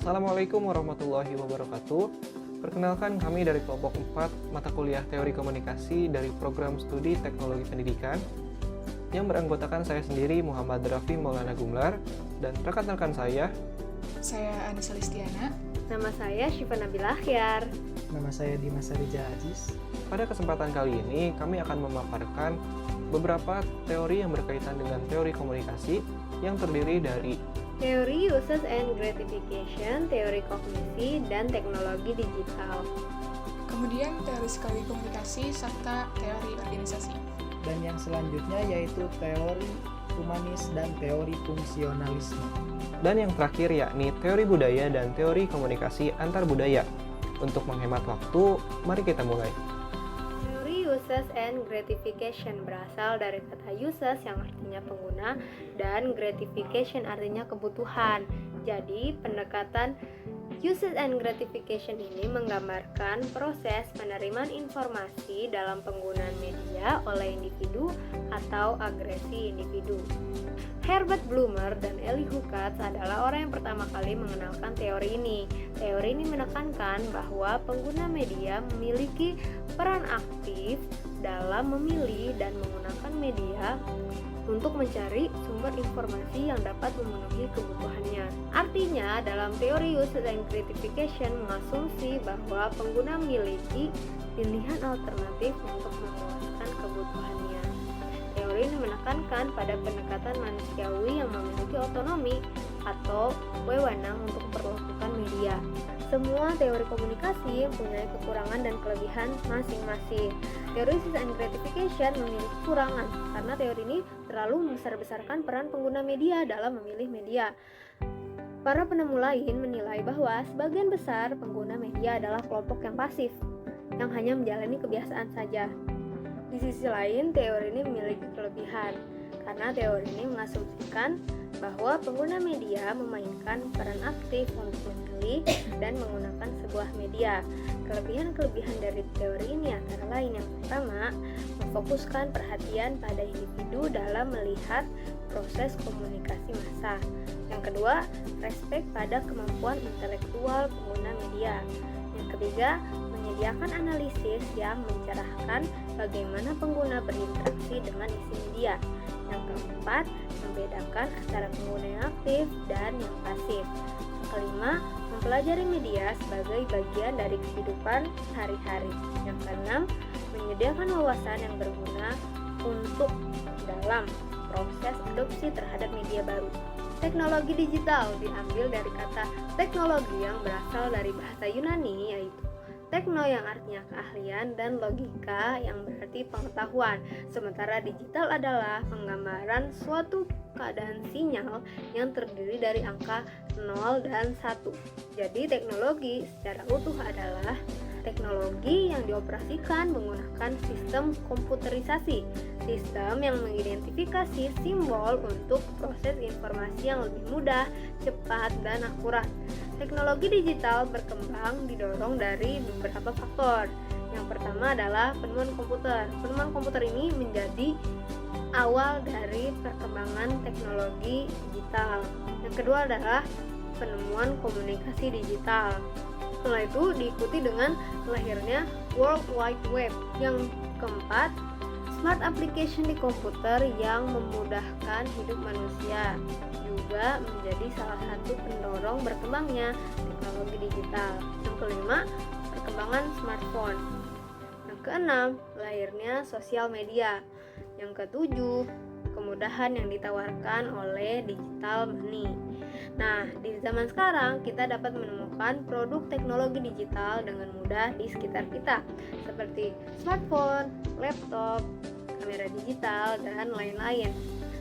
Assalamualaikum warahmatullahi wabarakatuh. Perkenalkan, kami dari kelompok 4 mata kuliah Teori Komunikasi dari Program Studi Teknologi Pendidikan yang beranggotakan saya sendiri Muhammad Rafi Maulana Gumlar dan rekan-rekan saya. Saya Anissa Listiana. Nama saya Syifa Nabila Akhyar. Nama saya Dimas Arija Aziz. Pada kesempatan kali ini, kami akan memaparkan beberapa teori yang berkaitan dengan teori komunikasi yang terdiri dari teori uses and gratification, teori kognisi, dan teknologi digital. Kemudian teori psikologi komunikasi serta teori organisasi. Dan yang selanjutnya yaitu teori humanis dan teori fungsionalisme. Dan yang terakhir yakni teori budaya dan teori komunikasi antar budaya. Untuk menghemat waktu, mari kita mulai. Teori uses and gratification berasal dari kata uses yang artinya pengguna dan gratification artinya kebutuhan. Jadi, pendekatan uses and gratification ini menggambarkan proses penerimaan informasi dalam penggunaan media oleh individu atau agresi individu. Herbert Blumer dan Elie Hukatz adalah orang yang pertama kali mengenalkan teori ini. Teori ini menekankan bahwa pengguna media memiliki peran aktif dalam memilih dan menggunakan media untuk mencari sumber informasi yang dapat memenuhi kebutuhannya. Artinya, dalam teori uses and gratification mengasumsi bahwa pengguna memiliki pilihan alternatif untuk memuaskan kebutuhannya. Teori ini menekankan pada pendekatan manusiawi yang memiliki otonomi atau wewenang untuk memperlakukan media. Semua teori komunikasi mempunyai kekurangan dan kelebihan masing-masing. Teori uses and gratification memiliki kekurangan karena teori ini terlalu membesar-besarkan peran pengguna media dalam memilih media. Para penemu lain menilai bahwa sebagian besar pengguna media adalah kelompok yang pasif, yang hanya menjalani kebiasaan saja. Di sisi lain, teori ini memiliki kelebihan, karena teori ini mengasumsikan bahwa pengguna media memainkan peran aktif untuk memilih dan menggunakan sebuah media. Kelebihan-kelebihan dari teori ini antara lain yang pertama, memfokuskan perhatian pada individu dalam melihat proses komunikasi massa. Yang kedua, respek pada kemampuan intelektual pengguna media. Yang ketiga, menyediakan analisis yang mencerahkan bagaimana pengguna berinteraksi dengan isi media. Yang keempat, membedakan antara pengguna yang aktif dan yang pasif. Yang kelima, mempelajari media sebagai bagian dari kehidupan sehari-hari. Yang keenam, menyediakan wawasan yang berguna untuk dalam proses adopsi terhadap media baru. Teknologi digital diambil dari kata teknologi yang berasal dari bahasa Yunani, yaitu tekno yang artinya keahlian dan logika yang berarti pengetahuan. Sementara digital adalah penggambaran suatu keadaan sinyal yang terdiri dari angka 0 dan 1. Jadi teknologi secara utuh adalah teknologi yang dioperasikan menggunakan sistem komputerisasi, sistem yang mengidentifikasi simbol untuk proses informasi yang lebih mudah, cepat, dan akurat. Teknologi digital berkembang didorong dari beberapa faktor. Yang pertama adalah penemuan komputer. Penemuan komputer ini menjadi awal dari perkembangan teknologi digital. Yang kedua adalah penemuan komunikasi digital. Setelah itu diikuti dengan lahirnya World Wide Web. Yang keempat, smart application di komputer yang memudahkan hidup manusia juga menjadi salah satu pendorong berkembangnya teknologi digital. Yang kelima, perkembangan smartphone. Yang keenam, lahirnya sosial media. Yang ketujuh, kemudahan yang ditawarkan oleh digital money. Nah, di zaman sekarang kita dapat menemukan produk teknologi digital dengan mudah di sekitar kita, seperti smartphone, laptop, kamera digital, dan lain-lain.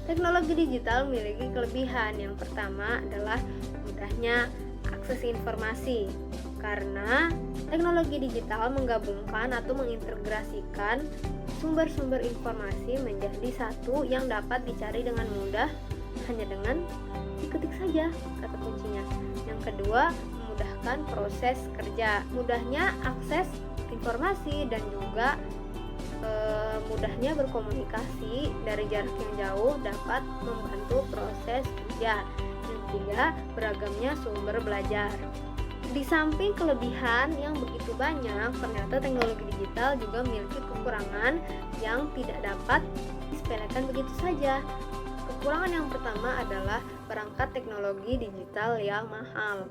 Teknologi digital memiliki kelebihan. Yang pertama adalah mudahnya akses informasi, karena teknologi digital menggabungkan atau mengintegrasikan sumber-sumber informasi menjadi satu yang dapat dicari dengan mudah hanya dengan diketik saja kata kuncinya. Yang kedua, memudahkan proses kerja. Mudahnya akses informasi dan juga mudahnya berkomunikasi dari jarak yang jauh dapat membantu proses kerja. Yang Ketiga, beragamnya sumber belajar. Di samping kelebihan yang begitu banyak, ternyata teknologi digital juga memiliki kekurangan yang tidak dapat disepelekan begitu saja. Kekurangan yang pertama adalah perangkat teknologi digital yang mahal.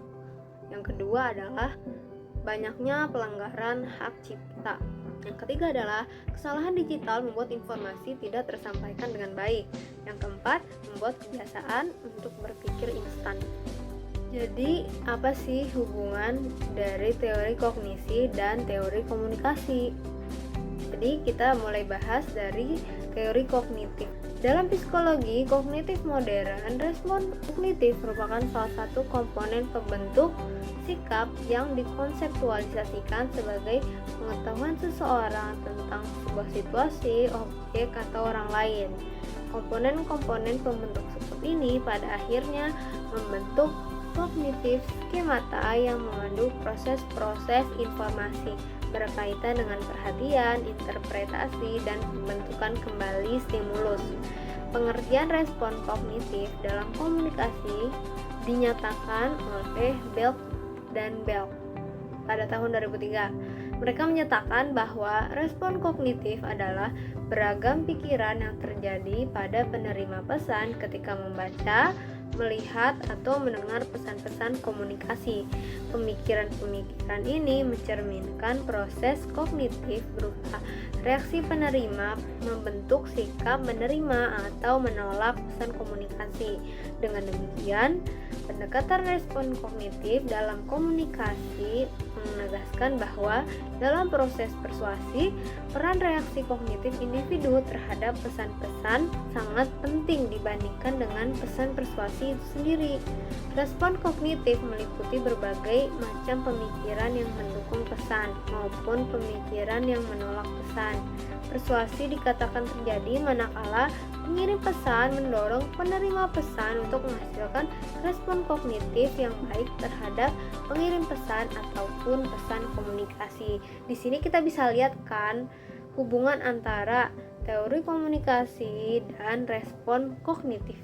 Yang kedua adalah banyaknya pelanggaran hak cipta. Yang ketiga adalah kesalahan digital membuat informasi tidak tersampaikan dengan baik. Yang keempat, membuat kebiasaan untuk berpikir instan. Jadi, apa sih hubungan dari teori kognisi dan teori komunikasi? Jadi, kita mulai bahas dari teori kognitif. Dalam psikologi kognitif modern, respon kognitif merupakan salah satu komponen pembentuk sikap yang dikonseptualisasikan sebagai pengetahuan seseorang tentang sebuah situasi, objek, atau orang lain. Komponen-komponen pembentuk sikap ini pada akhirnya membentuk kognitif skemata yang memandu proses-proses informasi berkaitan dengan perhatian, interpretasi, dan pembentukan kembali stimulus. Pengertian respon kognitif dalam komunikasi dinyatakan oleh Belk dan Belk pada tahun 2003. Mereka menyatakan bahwa respon kognitif adalah beragam pikiran yang terjadi pada penerima pesan ketika membaca, melihat, atau mendengar pesan-pesan komunikasi. Pemikiran-pemikiran ini mencerminkan proses kognitif berupa reaksi penerima membentuk sikap menerima atau menolak pesan komunikasi. Dengan demikian, pendekatan respon kognitif dalam komunikasi menegaskan bahwa dalam proses persuasi, peran reaksi kognitif individu terhadap pesan-pesan sangat penting dibandingkan dengan pesan persuasi itu sendiri. Respon kognitif meliputi berbagai macam pemikiran yang mendukung pesan maupun pemikiran yang menolak pesan. Persuasi dikatakan terjadi manakala pengirim pesan mendorong penerima pesan untuk menghasilkan respon kognitif yang baik terhadap pengirim pesan ataupun pesan komunikasi. Di sini kita bisa lihat kan hubungan antara teori komunikasi dan respon kognitif.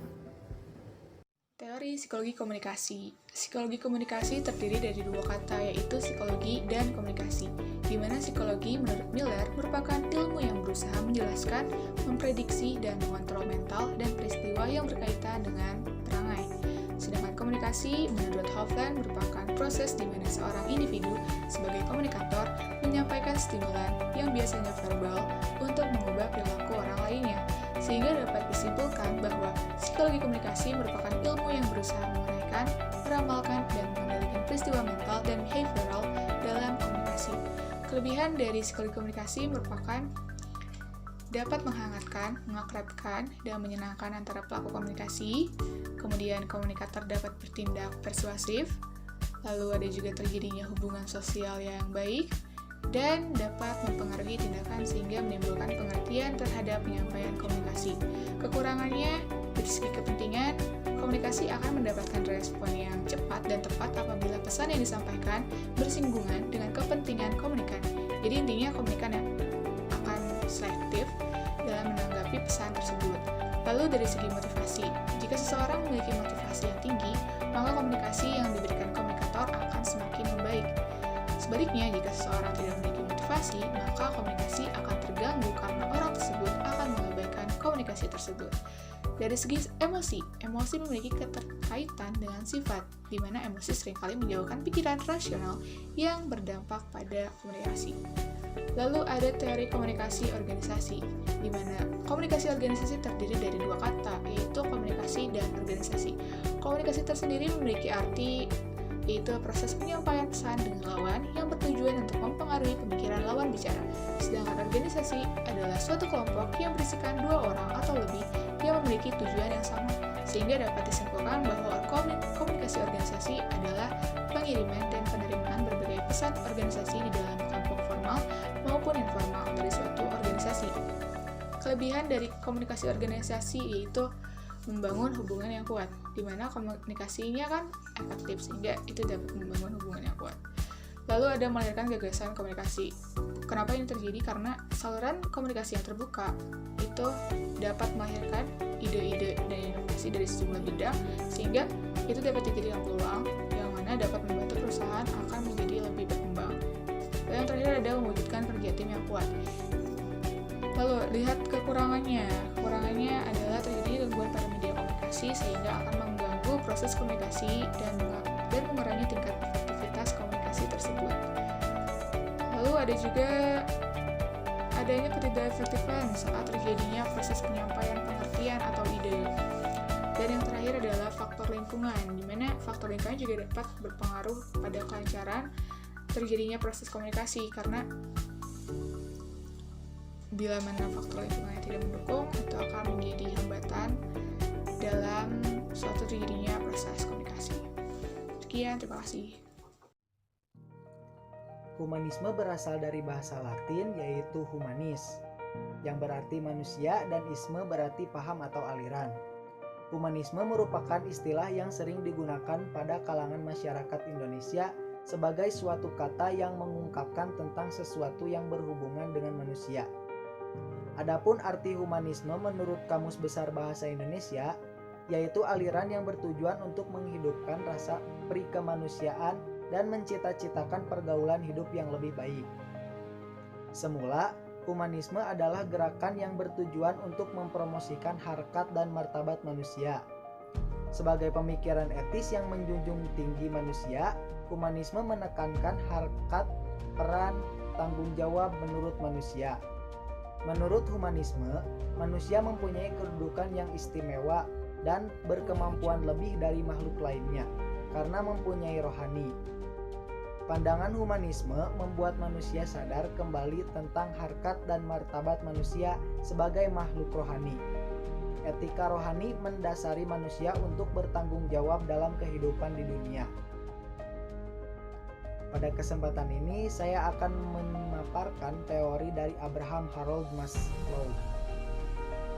Teori psikologi komunikasi. Psikologi komunikasi terdiri dari dua kata, yaitu psikologi dan komunikasi, di mana psikologi menurut Miller merupakan ilmu yang berusaha menjelaskan, memprediksi, dan mengontrol mental dan peristiwa yang berkaitan dengan perangai. Sedangkan komunikasi menurut Hoffman merupakan proses di mana seorang individu sebagai komunikator menyampaikan stimulan yang biasanya verbal untuk mengubah perilaku orang lainnya, sehingga dapat disimpulkan bahwa psikologi komunikasi merupakan ilmu yang berusaha menguraikan, meramalkan, dan mengendalikan peristiwa mental dan behavioral dalam komunikasi. Kelebihan dari psikologi komunikasi merupakan dapat menghangatkan, mengakrabkan, dan menyenangkan antara pelaku komunikasi. Kemudian komunikator dapat bertindak persuasif, lalu ada juga terjadinya hubungan sosial yang baik, dan dapat mempengaruhi tindakan sehingga menimbulkan pengertian terhadap penyampaian komunikasi. Kekurangannya, dari segi kepentingan, komunikasi akan mendapatkan respon yang cepat dan tepat apabila pesan yang disampaikan bersinggungan dengan kepentingan komunikan. Jadi intinya komunikan yang akan selektif dalam menanggapi pesan tersebut. Lalu dari segi motivasi, jika seseorang memiliki motivasi yang tinggi, maka komunikasi yang diberikan komunikator akan semakin membaik. Sebaliknya, jika seseorang tidak memiliki motivasi, maka komunikasi akan terganggu karena orang tersebut akan mengabaikan komunikasi tersebut. Dari segi emosi memiliki keterkaitan dengan sifat, di mana emosi seringkali menjauhkan pikiran rasional yang berdampak pada komunikasi. Lalu ada teori komunikasi organisasi, di mana komunikasi organisasi terdiri dari dua kata, yaitu komunikasi dan organisasi. Komunikasi tersendiri memiliki arti yaitu proses penyampaian pesan dengan lawan yang bertujuan untuk mempengaruhi pemikiran lawan bicara. Sedangkan organisasi adalah suatu kelompok yang berisikan dua orang atau lebih yang memiliki tujuan yang sama, sehingga dapat disimpulkan bahwa komunikasi organisasi adalah pengiriman dan penerimaan berbagai pesan organisasi di dalam kelompok formal maupun informal dari suatu organisasi. Kelebihan dari komunikasi organisasi yaitu membangun hubungan yang kuat, di mana komunikasinya kan efektif sehingga itu dapat membangun hubungan yang kuat. Lalu ada melahirkan gagasan komunikasi. Kenapa ini terjadi? Karena saluran komunikasi yang terbuka itu dapat melahirkan ide-ide dan inovasi dari sejumlah bidang, sehingga itu dapat dijadikan peluang yang mana dapat membantu perusahaan akan menjadi lebih berkembang. Lalu yang terakhir adalah mewujudkan kerja tim yang kuat. Lalu lihat kekurangannya. Kekurangannya adalah terjadi gangguan pada media komunikasi sehingga akan mengganggu proses komunikasi dan mengurangi tingkat efektivitas komunikasi tersebut. Lalu ada juga adanya ketidakefektifan saat terjadinya proses penyampaian pengertian atau ide. Dan yang terakhir adalah faktor lingkungan, di mana faktor lingkungan juga dapat berpengaruh pada kelancaran terjadinya proses komunikasi, karena bila mana faktor lingkungan yang tidak mendukung, itu akan menjadi hambatan dalam suatu terjadinya proses komunikasi. Sekian, terima kasih. Humanisme berasal dari bahasa Latin yaitu humanis, yang berarti manusia, dan isme berarti paham atau aliran. Humanisme merupakan istilah yang sering digunakan pada kalangan masyarakat Indonesia sebagai suatu kata yang mengungkapkan tentang sesuatu yang berhubungan dengan manusia. Adapun arti humanisme menurut Kamus Besar Bahasa Indonesia, yaitu aliran yang bertujuan untuk menghidupkan rasa perikemanusiaan dan mencita-citakan pergaulan hidup yang lebih baik. Semula, humanisme adalah gerakan yang bertujuan untuk mempromosikan harkat dan martabat manusia. Sebagai pemikiran etis yang menjunjung tinggi manusia, humanisme menekankan harkat, peran, tanggung jawab menurut manusia. Menurut humanisme, manusia mempunyai kedudukan yang istimewa dan berkemampuan lebih dari makhluk lainnya karena mempunyai rohani. Pandangan humanisme membuat manusia sadar kembali tentang harkat dan martabat manusia sebagai makhluk rohani. Etika rohani mendasari manusia untuk bertanggung jawab dalam kehidupan di dunia. Pada kesempatan ini, saya akan memaparkan teori dari Abraham Harold Maslow.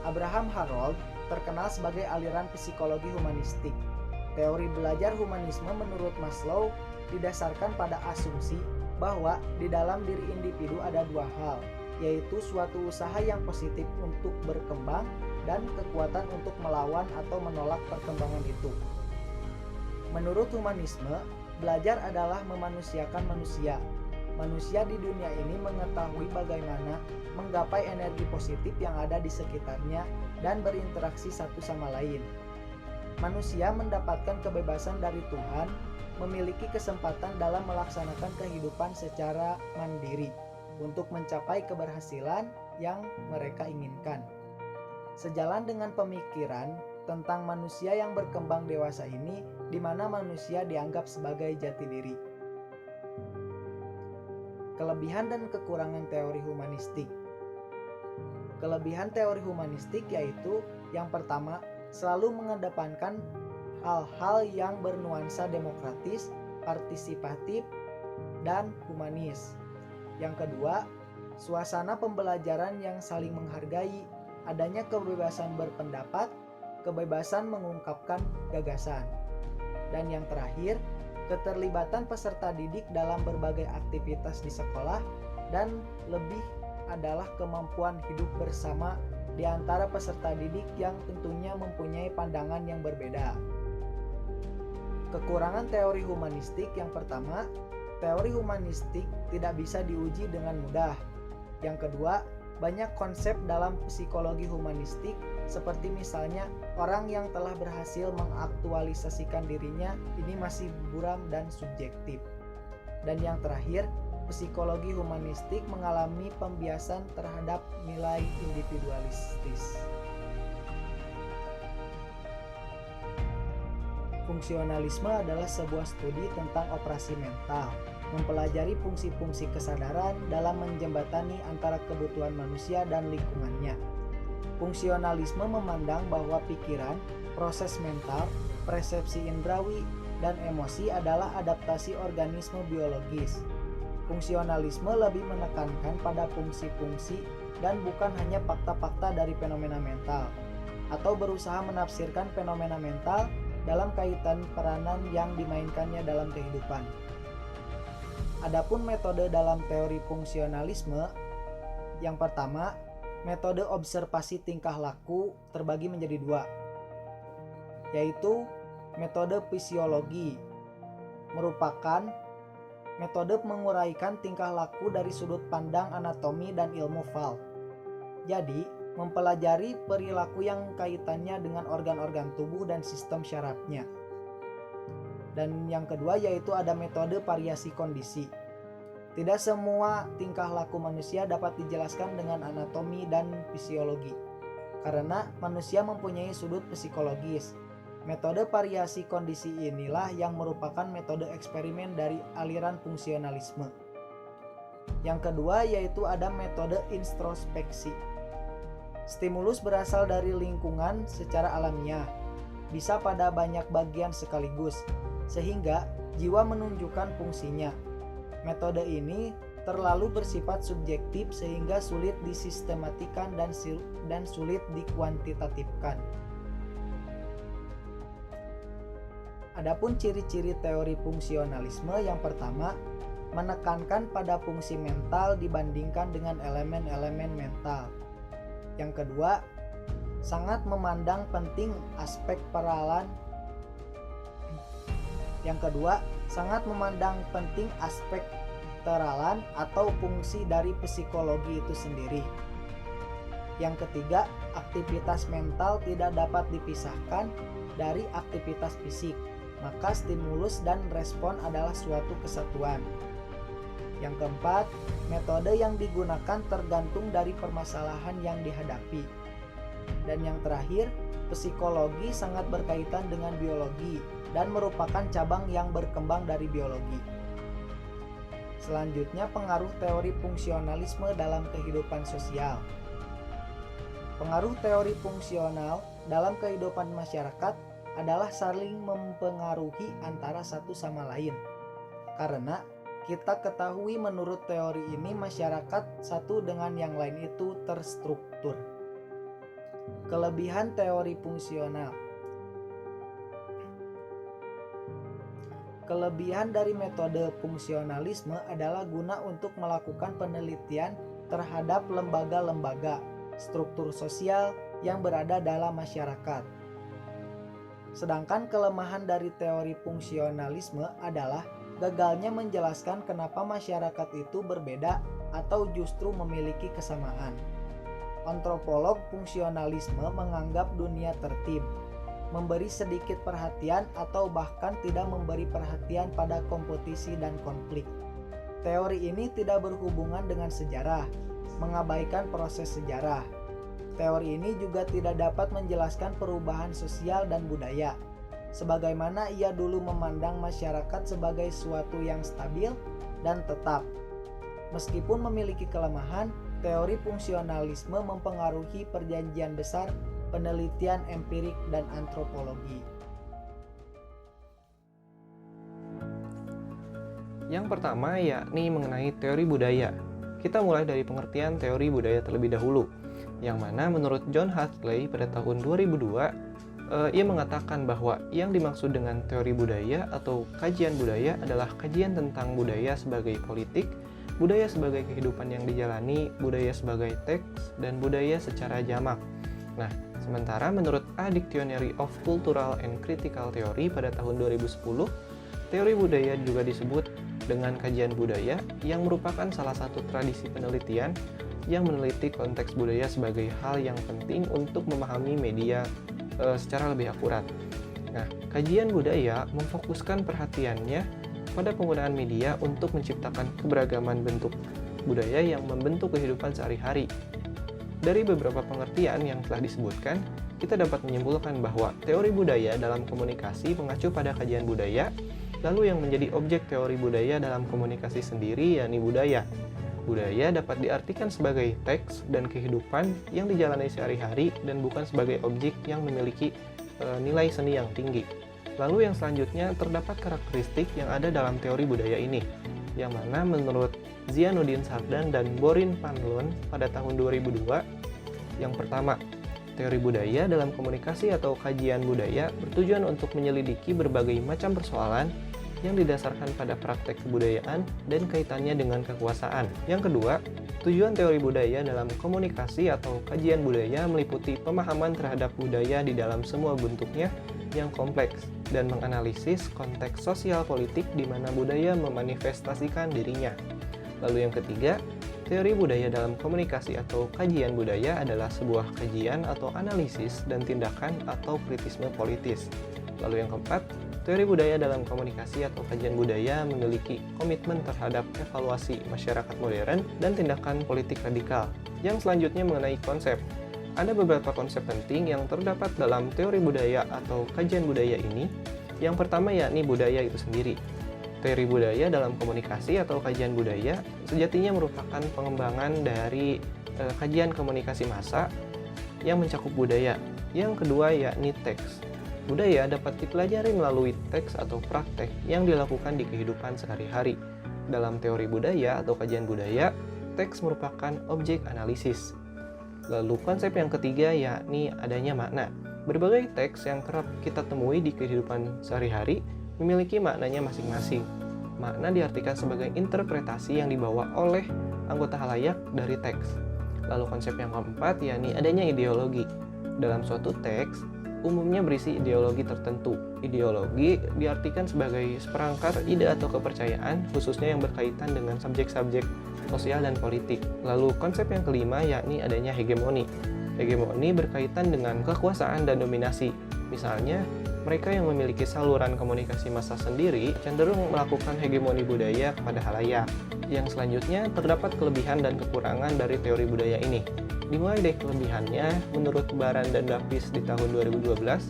Abraham Harold terkenal sebagai aliran psikologi humanistik. Teori belajar humanisme menurut Maslow didasarkan pada asumsi bahwa di dalam diri individu ada dua hal, yaitu suatu usaha yang positif untuk berkembang dan kekuatan untuk melawan atau menolak perkembangan itu. Menurut humanisme, belajar adalah memanusiakan manusia. Manusia di dunia ini mengetahui bagaimana menggapai energi positif yang ada di sekitarnya dan berinteraksi satu sama lain. Manusia mendapatkan kebebasan dari Tuhan, memiliki kesempatan dalam melaksanakan kehidupan secara mandiri untuk mencapai keberhasilan yang mereka inginkan. Sejalan dengan pemikiran tentang manusia yang berkembang dewasa ini, di mana manusia dianggap sebagai jati diri. Kelebihan dan kekurangan teori humanistik. Kelebihan teori humanistik yaitu yang pertama, selalu mengedepankan hal-hal yang bernuansa demokratis, partisipatif, dan humanis. Yang kedua, suasana pembelajaran yang saling menghargai, adanya kebebasan berpendapat, kebebasan mengungkapkan gagasan. Dan yang terakhir, keterlibatan peserta didik dalam berbagai aktivitas di sekolah, dan lebih adalah kemampuan hidup bersama di antara peserta didik yang tentunya mempunyai pandangan yang berbeda. Kekurangan teori humanistik yang pertama, teori humanistik tidak bisa diuji dengan mudah. Yang kedua, banyak konsep dalam psikologi humanistik seperti misalnya orang yang telah berhasil mengaktualisasikan dirinya ini masih buram dan subjektif. Dan yang terakhir, psikologi humanistik mengalami pembiasan terhadap nilai individualistis. Fungsionalisme adalah sebuah studi tentang operasi mental, mempelajari fungsi-fungsi kesadaran dalam menjembatani antara kebutuhan manusia dan lingkungannya. Fungsionalisme memandang bahwa pikiran, proses mental, persepsi indrawi, dan emosi adalah adaptasi organisme biologis. Fungsionalisme lebih menekankan pada fungsi-fungsi dan bukan hanya fakta-fakta dari fenomena mental, atau berusaha menafsirkan fenomena mental dalam kaitan peranan yang dimainkannya dalam kehidupan. Adapun metode dalam teori fungsionalisme, yang pertama, metode observasi tingkah laku terbagi menjadi dua, yaitu metode fisiologi merupakan metode menguraikan tingkah laku dari sudut pandang anatomi dan ilmu VAL. Jadi, mempelajari perilaku yang kaitannya dengan organ-organ tubuh dan sistem syarafnya. Dan yang kedua yaitu ada metode variasi kondisi. Tidak semua tingkah laku manusia dapat dijelaskan dengan anatomi dan fisiologi, karena manusia mempunyai sudut psikologis. Metode variasi kondisi inilah yang merupakan metode eksperimen dari aliran fungsionalisme. Yang kedua yaitu ada metode introspeksi. Stimulus berasal dari lingkungan secara alamiah, bisa pada banyak bagian sekaligus, sehingga jiwa menunjukkan fungsinya. Metode ini terlalu bersifat subjektif sehingga sulit disistematikan dan sulit dikuantitatifkan. Adapun ciri-ciri teori fungsionalisme yang pertama, menekankan pada fungsi mental dibandingkan dengan elemen-elemen mental. Yang kedua, sangat memandang penting aspek peranan. Yang kedua, sangat memandang penting aspek teralan atau fungsi dari psikologi itu sendiri. Yang ketiga, aktivitas mental tidak dapat dipisahkan dari aktivitas fisik, maka stimulus dan respon adalah suatu kesatuan. Yang keempat, metode yang digunakan tergantung dari permasalahan yang dihadapi. Dan yang terakhir, psikologi sangat berkaitan dengan biologi dan merupakan cabang yang berkembang dari biologi. Selanjutnya, pengaruh teori fungsionalisme dalam kehidupan sosial. Pengaruh teori fungsional dalam kehidupan masyarakat adalah saling mempengaruhi antara satu sama lain. Karena kita ketahui menurut teori ini masyarakat satu dengan yang lain itu terstruktur. Kelebihan teori fungsional. Kelebihan dari metode fungsionalisme adalah guna untuk melakukan penelitian terhadap lembaga-lembaga, struktur sosial yang berada dalam masyarakat. Sedangkan kelemahan dari teori fungsionalisme adalah gagalnya menjelaskan kenapa masyarakat itu berbeda atau justru memiliki kesamaan. Antropolog fungsionalisme menganggap dunia tertib, memberi sedikit perhatian atau bahkan tidak memberi perhatian pada kompetisi dan konflik. Teori ini tidak berhubungan dengan sejarah, mengabaikan proses sejarah. Teori ini juga tidak dapat menjelaskan perubahan sosial dan budaya, sebagaimana ia dulu memandang masyarakat sebagai suatu yang stabil dan tetap. Meskipun memiliki kelemahan, teori fungsionalisme mempengaruhi perjanjian besar penelitian empirik dan antropologi. Yang pertama yakni mengenai teori budaya. Kita mulai dari pengertian teori budaya terlebih dahulu, yang mana menurut John Hartley pada tahun 2002, ia mengatakan bahwa yang dimaksud dengan teori budaya atau kajian budaya adalah kajian tentang budaya sebagai politik, budaya sebagai kehidupan yang dijalani, budaya sebagai teks, dan budaya secara jamak. Nah, sementara menurut A Dictionary of Cultural and Critical Theory pada tahun 2010, teori budaya juga disebut dengan kajian budaya yang merupakan salah satu tradisi penelitian yang meneliti konteks budaya sebagai hal yang penting untuk memahami media secara lebih akurat. Nah, kajian budaya memfokuskan perhatiannya pada penggunaan media untuk menciptakan keberagaman bentuk budaya yang membentuk kehidupan sehari-hari. Dari beberapa pengertian yang telah disebutkan, kita dapat menyimpulkan bahwa teori budaya dalam komunikasi mengacu pada kajian budaya, lalu yang menjadi objek teori budaya dalam komunikasi sendiri yakni budaya. Budaya dapat diartikan sebagai teks dan kehidupan yang dijalani sehari-hari dan bukan sebagai objek yang memiliki nilai seni yang tinggi. Lalu yang selanjutnya terdapat karakteristik yang ada dalam teori budaya ini, yang mana menurut Zianuddin Sardan dan Borin van Loon pada tahun 2002, yang pertama, teori budaya dalam komunikasi atau kajian budaya bertujuan untuk menyelidiki berbagai macam persoalan yang didasarkan pada praktek kebudayaan dan kaitannya dengan kekuasaan. Yang kedua, tujuan teori budaya dalam komunikasi atau kajian budaya meliputi pemahaman terhadap budaya di dalam semua bentuknya yang kompleks dan menganalisis konteks sosial politik di mana budaya memanifestasikan dirinya. Lalu yang ketiga, teori budaya dalam komunikasi atau kajian budaya adalah sebuah kajian atau analisis dan tindakan atau kritisme politis. Lalu yang keempat, teori budaya dalam komunikasi atau kajian budaya memiliki komitmen terhadap evaluasi masyarakat modern dan tindakan politik radikal. Yang selanjutnya mengenai konsep. Ada beberapa konsep penting yang terdapat dalam teori budaya atau kajian budaya ini. Yang pertama yakni budaya itu sendiri. Teori budaya dalam komunikasi atau kajian budaya sejatinya merupakan pengembangan dari kajian komunikasi massa yang mencakup budaya. Yang kedua yakni teks. Budaya dapat dipelajari melalui teks atau praktek yang dilakukan di kehidupan sehari-hari. Dalam teori budaya atau kajian budaya, teks merupakan objek analisis. Lalu konsep yang ketiga yakni adanya makna. Berbagai teks yang kerap kita temui di kehidupan sehari-hari memiliki maknanya masing-masing. Makna diartikan sebagai interpretasi yang dibawa oleh anggota khalayak dari teks. Lalu konsep yang keempat yakni adanya ideologi. Dalam suatu teks, umumnya berisi ideologi tertentu. Ideologi diartikan sebagai seperangkat ide atau kepercayaan, khususnya yang berkaitan dengan subjek-subjek sosial dan politik. Lalu konsep yang kelima yakni adanya hegemoni. Hegemoni berkaitan dengan kekuasaan dan dominasi. Misalnya, mereka yang memiliki saluran komunikasi massa sendiri cenderung melakukan hegemoni budaya kepada khalayak. Yang selanjutnya, terdapat kelebihan dan kekurangan dari teori budaya ini. Dimulai dari kelebihannya, menurut Baran dan Davis di tahun 2012,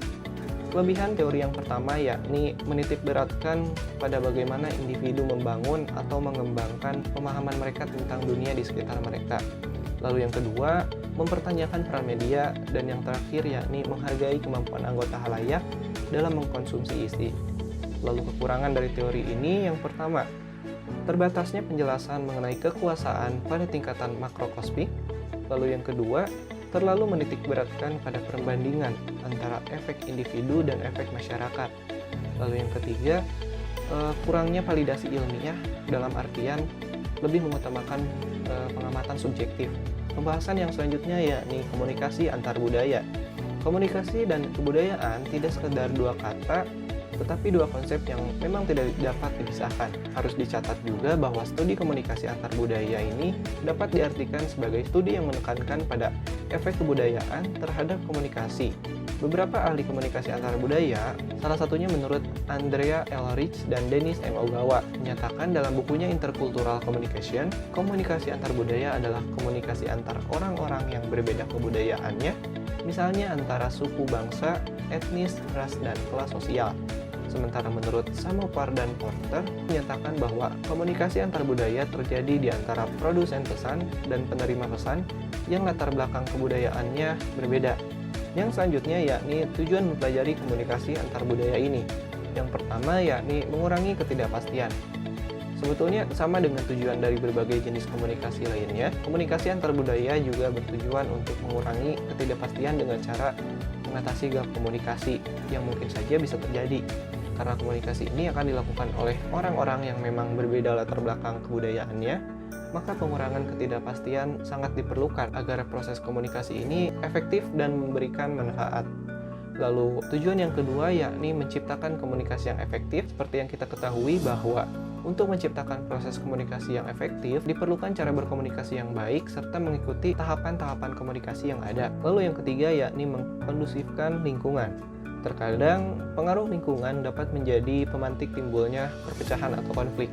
kelebihan teori yang pertama yakni menitik beratkan pada bagaimana individu membangun atau mengembangkan pemahaman mereka tentang dunia di sekitar mereka. Lalu yang kedua, mempertanyakan peran media, dan yang terakhir yakni menghargai kemampuan anggota khalayak dalam mengkonsumsi isi. Lalu kekurangan dari teori ini yang pertama, terbatasnya penjelasan mengenai kekuasaan pada tingkatan makrokosmik. Lalu yang kedua, terlalu menitik beratkan pada perbandingan antara efek individu dan efek masyarakat. Lalu yang ketiga, kurangnya validasi ilmiah dalam artian lebih mengutamakan pengamatan subjektif. Pembahasan yang selanjutnya yakni komunikasi antar budaya. Komunikasi dan kebudayaan tidak sekedar dua kata, tetapi dua konsep yang memang tidak dapat dipisahkan. Harus dicatat juga bahwa studi komunikasi antar budaya ini dapat diartikan sebagai studi yang menekankan pada efek kebudayaan terhadap komunikasi. Beberapa ahli komunikasi antar budaya, salah satunya menurut Andrea L. Rich dan Dennis M. Ogawa, menyatakan dalam bukunya Intercultural Communication, komunikasi antar budaya adalah komunikasi antar orang-orang yang berbeda kebudayaannya, misalnya antara suku bangsa, etnis, ras, dan kelas sosial. Sementara menurut Samopar dan Porter menyatakan bahwa komunikasi antar budaya terjadi di antara produsen pesan dan penerima pesan yang latar belakang kebudayaannya berbeda. Yang selanjutnya yakni tujuan mempelajari komunikasi antar budaya ini. Yang pertama yakni mengurangi ketidakpastian. Sebetulnya sama dengan tujuan dari berbagai jenis komunikasi lainnya, komunikasi antar budaya juga bertujuan untuk mengurangi ketidakpastian dengan cara mengatasi gap komunikasi yang mungkin saja bisa terjadi. Karena komunikasi ini akan dilakukan oleh orang-orang yang memang berbeda latar belakang kebudayaannya, maka pengurangan ketidakpastian sangat diperlukan agar proses komunikasi ini efektif dan memberikan manfaat. Lalu tujuan yang kedua yakni menciptakan komunikasi yang efektif. Seperti yang kita ketahui bahwa untuk menciptakan proses komunikasi yang efektif diperlukan cara berkomunikasi yang baik serta mengikuti tahapan-tahapan komunikasi yang ada. Lalu yang ketiga yakni mengkondusifkan lingkungan. Terkadang pengaruh lingkungan dapat menjadi pemantik timbulnya perpecahan atau konflik.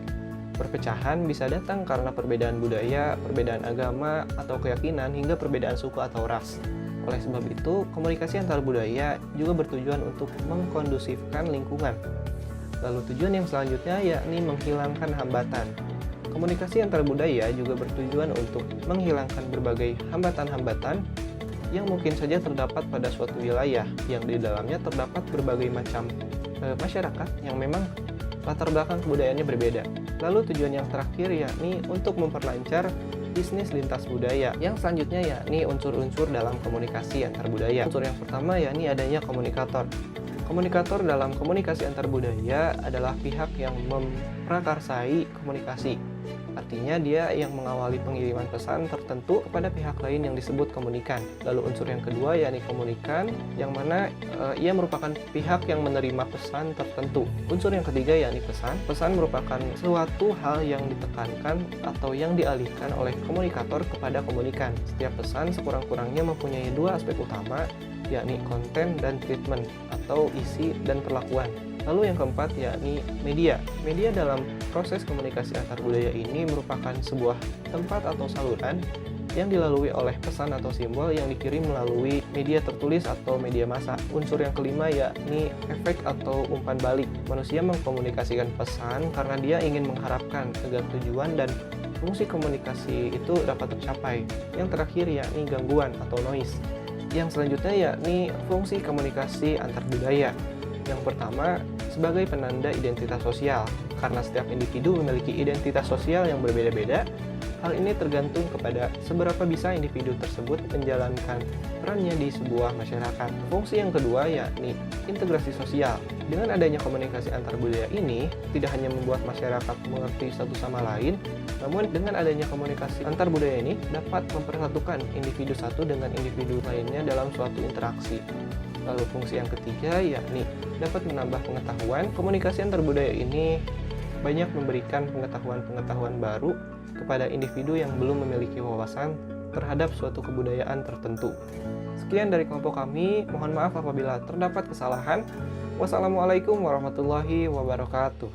Perpecahan bisa datang karena perbedaan budaya, perbedaan agama, atau keyakinan, hingga perbedaan suku atau ras. Oleh sebab itu, komunikasi antar budaya juga bertujuan untuk mengkondusifkan lingkungan. Lalu tujuan yang selanjutnya yakni menghilangkan hambatan. Komunikasi antar budaya juga bertujuan untuk menghilangkan berbagai hambatan-hambatan yang mungkin saja terdapat pada suatu wilayah yang di dalamnya terdapat berbagai macam masyarakat yang memang latar belakang kebudayaannya berbeda. Lalu tujuan yang terakhir yakni untuk memperlancar bisnis lintas budaya. Yang selanjutnya yakni unsur-unsur dalam komunikasi antar budaya. Unsur yang pertama yakni adanya komunikator. Komunikator dalam komunikasi antar budaya adalah pihak yang memprakarsai komunikasi Artinya dia yang mengawali pengiriman pesan tertentu kepada pihak lain yang disebut komunikan. Lalu unsur yang kedua yakni komunikan, yang mana ia merupakan pihak yang menerima pesan tertentu. Unsur yang ketiga yakni pesan. Pesan merupakan suatu hal yang ditekankan atau yang dialihkan oleh komunikator kepada komunikan. Setiap pesan sekurang-kurangnya mempunyai dua aspek utama, yakni konten dan treatment atau isi dan perlakuan. Lalu yang keempat yakni media. Media dalam proses komunikasi antar budaya ini merupakan sebuah tempat atau saluran yang dilalui oleh pesan atau simbol yang dikirim melalui media tertulis atau media massa. Unsur yang kelima yakni efek atau umpan balik. Manusia mengkomunikasikan pesan karena dia ingin mengharapkan agar tujuan dan fungsi komunikasi itu dapat tercapai. Yang terakhir yakni gangguan atau noise. Yang selanjutnya yakni fungsi komunikasi antar budaya. Yang pertama, sebagai penanda identitas sosial. Karena setiap individu memiliki identitas sosial yang berbeda-beda, hal ini tergantung kepada seberapa bisa individu tersebut menjalankan perannya di sebuah masyarakat. Fungsi yang kedua yakni integrasi sosial. Dengan adanya komunikasi antar budaya ini, tidak hanya membuat masyarakat mengerti satu sama lain, namun dengan adanya komunikasi antar budaya ini dapat mempersatukan individu satu dengan individu lainnya dalam suatu interaksi. Lalu fungsi yang ketiga yakni dapat menambah pengetahuan. Komunikasi antar budaya ini banyak memberikan pengetahuan-pengetahuan baru kepada individu yang belum memiliki wawasan terhadap suatu kebudayaan tertentu. Sekian dari kelompok kami, mohon maaf apabila terdapat kesalahan. Wassalamualaikum warahmatullahi wabarakatuh.